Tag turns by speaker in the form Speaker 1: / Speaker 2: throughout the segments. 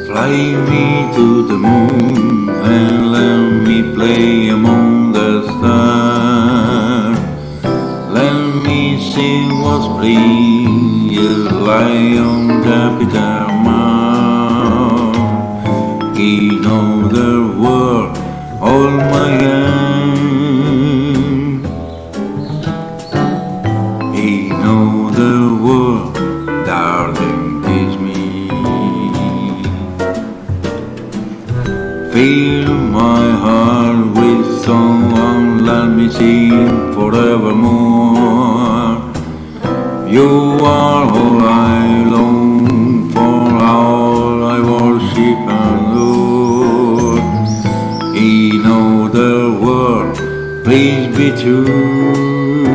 Speaker 1: Fly me to the moon and let me play among the stars. Let me see what spring is like on Jupiter Mars. In other world, all my hand. In other world, darling, kiss me. Fill my heart with song and let me sing forevermore. You are all I long for, all I worship and adore. In other world, please be true.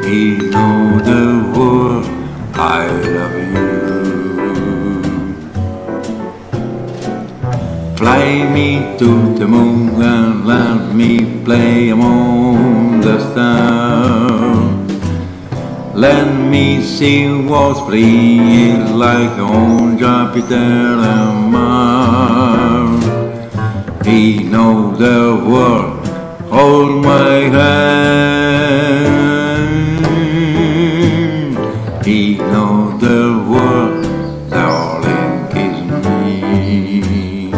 Speaker 1: In other world, I love you. Fly me to the moon and let me play among the stars. Let me see what spring is like on Jupiter and Mars. In other world, hold my hand. In other world, darling, kiss me.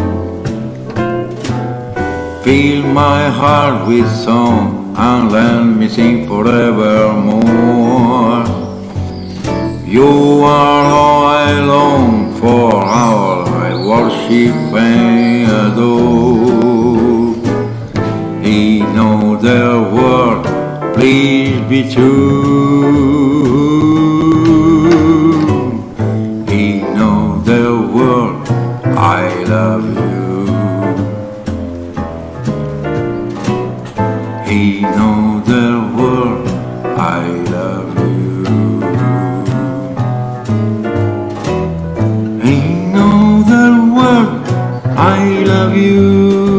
Speaker 1: Fill my heart with song and let me sing forevermore. You are all I long for, all I worship and adore. In other world, please be true. In other world, I love you. In other world, I love you. In other world, I love you.